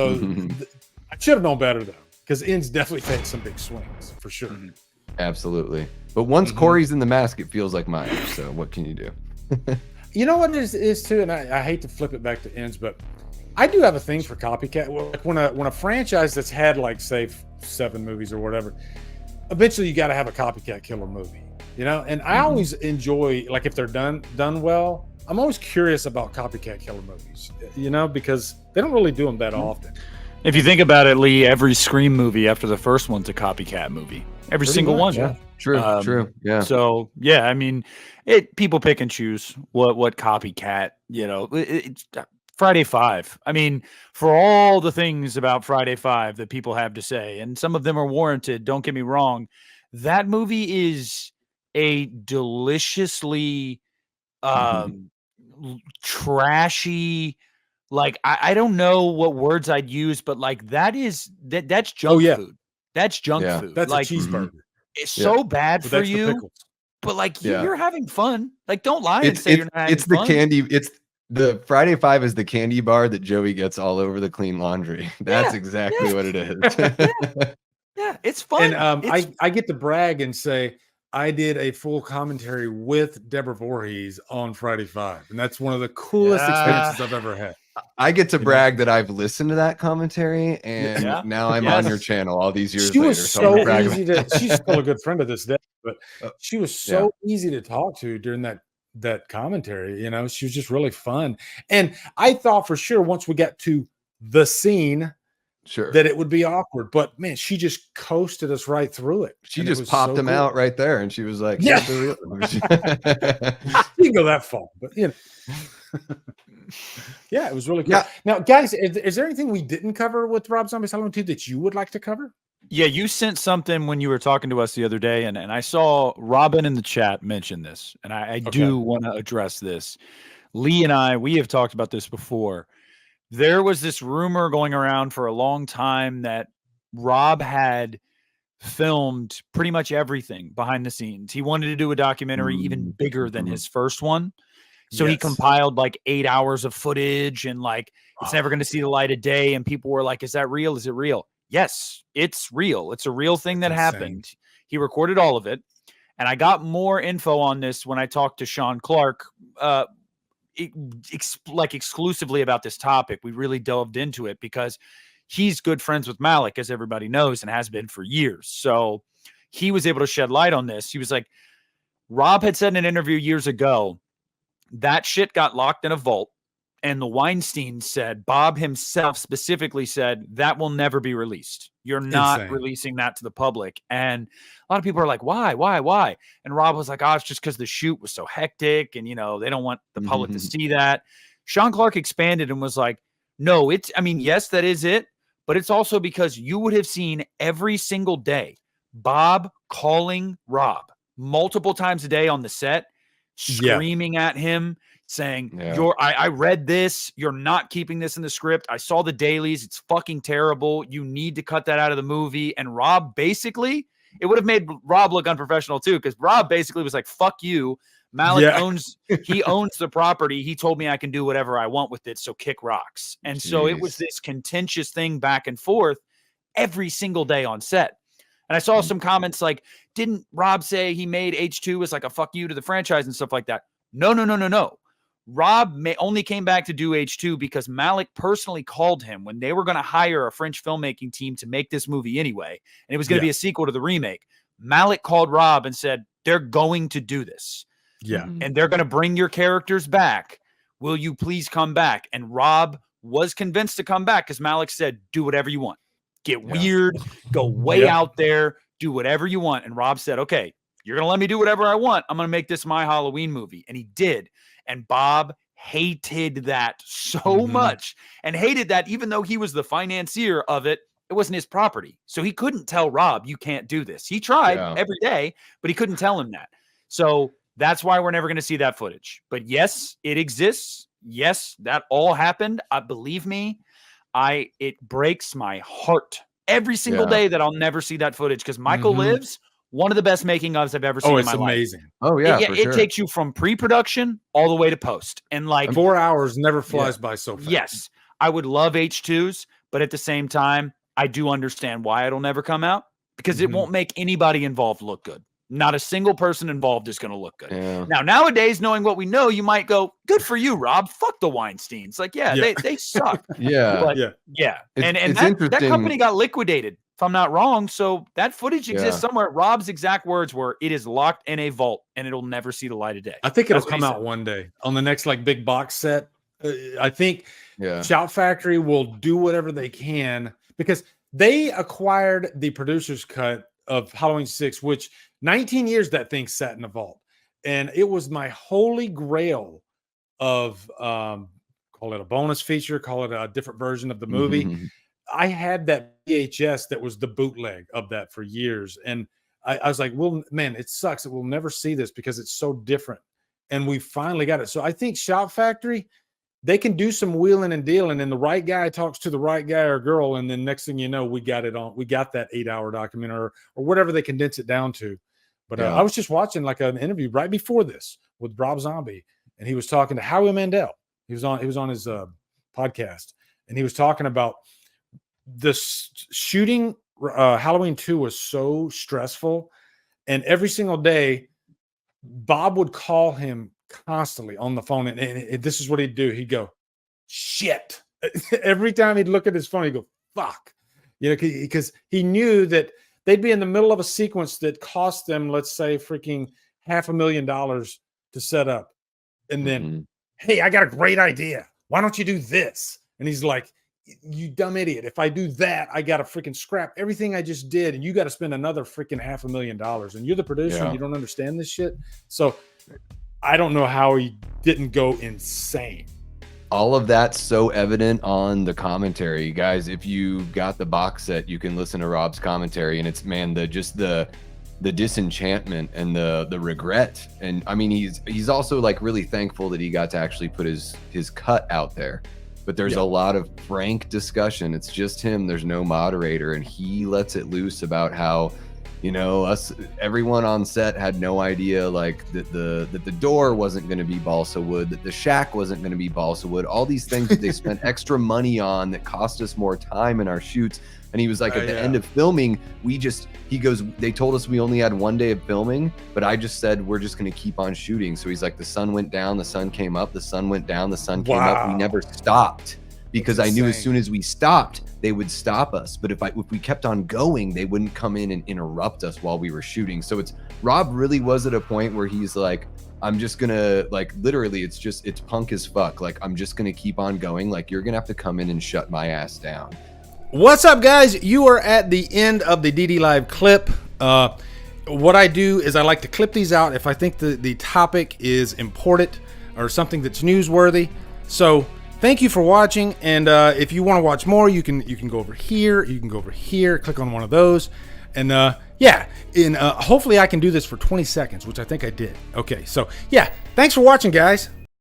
So I should have known better though, because Ends definitely takes some big swings for sure. Absolutely. But once Corey's in the mask, it feels like Myers. So what can you do? You know what it is too, and I hate to flip it back to Ends, but I do have a thing for copycat. Like when a franchise that's had like say 7 movies or whatever, eventually you got to have a copycat killer movie, you know. And I always enjoy, like, if they're done well. I'm always curious about copycat killer movies, you know, because they don't really do them that often. If you think about it, Lee, every Scream movie after the first one's a copycat movie. Every single one. Yeah. True. Yeah. So yeah, I mean, people pick and choose what copycat. You know, it's Friday 5. I mean, for all the things about Friday 5 that people have to say, and some of them are warranted. Don't get me wrong. That movie is a deliciously trashy. Like I don't know what words I'd use, but like that's junk food. That's junk food. That's like a cheeseburger. It's so bad for you, but like you're having fun. Like don't lie and say you're not having fun. It's the Friday 5 is the candy bar that Joey gets all over the clean laundry. That's exactly what it is. Yeah, it's fun. And I get to brag and say I did a full commentary with Deborah Voorhees on Friday 5, and that's one of the coolest experiences I've ever had. I get to brag that I've listened to that commentary, and now I'm on your channel all these years later. She's still a good friend to this day, but she was so easy to talk to during that commentary. You know, she was just really fun. And I thought for sure once we got to the scene, that it would be awkward, but man, she just coasted us right through it. She just popped him out right there, and she was like, "Yeah, you can go that far," but you know. Yeah, it was really cool. Yeah. Now, guys, is there anything we didn't cover with Rob Zombie's Halloween 2 that you would like to cover? Yeah, you sent something when you were talking to us the other day, and I saw Robin in the chat mention this, and I do want to address this. Lee and we have talked about this before. There was this rumor going around for a long time that Rob had filmed pretty much everything behind the scenes. He wanted to do a documentary even bigger than his first one. So he compiled like 8 hours of footage, and like it's never going to see the light of day. And people were like, "Is that real? Is it real?" Yes, it's real. It's a real thing that happened. He recorded all of it, and I got more info on this when I talked to Sean Clark, exclusively about this topic. We really delved into it because he's good friends with Malik, as everybody knows, and has been for years. So he was able to shed light on this. He was like, Rob had said in an interview years ago, that shit got locked in a vault, and the Weinstein said, Bob himself specifically said, that will never be released. You're not releasing that to the public. And a lot of people are like, why? And Rob was like, it's just because the shoot was so hectic, and, you know, they don't want the public to see that. Sean Clark expanded and was like, no, yes, that is it. But it's also because you would have seen every single day Bob calling Rob multiple times a day on the set, screaming at him, saying, I read this. You're not keeping this in the script. I saw the dailies. It's fucking terrible. You need to cut that out of the movie. And Rob basically, it would have made Rob look unprofessional too, because Rob basically was like, fuck you. Malik owns the property. He told me I can do whatever I want with it, so kick rocks. And so it was this contentious thing back and forth every single day on set. And I saw some comments like, didn't Rob say he made H2 as like a fuck you to the franchise and stuff like that? No. Rob only came back to do H2 because Malik personally called him when they were going to hire a French filmmaking team to make this movie anyway. And it was going to be a sequel to the remake. Malik called Rob and said, they're going to do this. Yeah. And they're going to bring your characters back. Will you please come back? And Rob was convinced to come back because Malik said, do whatever you want. Get weird, go way out there, do whatever you want. And Rob said, okay, you're going to let me do whatever I want. I'm going to make this my Halloween movie. And he did. And Bob hated that so much, and hated that even though he was the financier of it, it wasn't his property. So he couldn't tell Rob, you can't do this. He tried every day, but he couldn't tell him that. So that's why we're never going to see that footage. But yes, it exists. Yes, that all happened. Believe me, it breaks my heart every single day that I'll never see that footage, because Michael Lives, one of the best making ofs I've ever seen in my life. Oh, it's amazing. Oh, yeah, it takes you from pre-production all the way to post. And like 4 hours never flies by so fast. Yes, I would love H2s, But at the same time, I do understand why it'll never come out, because it won't make anybody involved look good. Not a single person involved is going to look good. Yeah. Now, nowadays, knowing what we know, you might go, good for you, Rob. Fuck the Weinsteins. Like, they suck. Yeah. But, It's And interesting. that company got liquidated, if I'm not wrong. So that footage exists somewhere. Rob's exact words were, it is locked in a vault and it'll never see the light of day. I think it'll That's what come he out said. one day on the next like big box set. I think Yeah. Shout Factory will do whatever they can, because they acquired the producer's cut of Halloween 6, which 19 years that thing sat in the vault. And it was my holy grail of call it a bonus feature, call it a different version of the movie. Mhm. I had that VHS that was the bootleg of that for years. And I was like, well, man, it sucks that we'll never see this because it's so different. And we finally got it. So I think Shout Factory, they can do some wheeling and dealing, and the right guy talks to the right guy or girl, and then next thing you know, we got that 8-hour documentary or whatever they condense it down to. But I was just watching like an interview right before this with Rob Zombie, and he was talking to Howie Mandel. He was on his podcast, and he was talking about this shooting. Halloween 2 was so stressful, and every single day, Bob would call him constantly on the phone, and this is what he'd do. He'd go, shit. Every time he'd look at his phone, he'd go, fuck. Because he knew that they'd be in the middle of a sequence that cost them, let's say, freaking $500,000 to set up. And then, hey, I got a great idea. Why don't you do this? And he's like, you dumb idiot. If I do that, I got to freaking scrap everything I just did. And you got to spend another freaking $500,000. And you're the producer and you don't understand this shit. So I don't know how he didn't go insane. All of that's so evident on the commentary, guys. If you got the box set, you can listen to Rob's commentary, and it's, man, the disenchantment and the regret. And I mean, he's also like really thankful that he got to actually put his cut out there. But there's a lot of frank discussion. It's just him. There's no moderator, and he lets it loose about how, everyone on set had no idea, like that the door wasn't going to be balsa wood, that the shack wasn't going to be balsa wood, all these things that they spent extra money on that cost us more time in our shoots. And he was like, at the end of filming, he goes, they told us we only had 1 day of filming, but I just said, we're just going to keep on shooting. So he's like, the sun went down, the sun came up, the sun went down, the sun came up. We never stopped, because I knew as soon as we stopped, they would stop us. But if we kept on going, they wouldn't come in and interrupt us while we were shooting. So Rob really was at a point where he's like, I'm just gonna, like, literally, it's punk as fuck. Like, I'm just gonna keep on going. Like, you're gonna have to come in and shut my ass down. What's up, guys? You are at the end of the DD Live clip. What I do is I like to clip these out if I think the topic is important or something that's newsworthy. So thank you for watching, and if you want to watch more, you can go over here, you can go over here, click on one of those, and hopefully I can do this for 20 seconds, which I think I did. Okay, so yeah, thanks for watching, guys.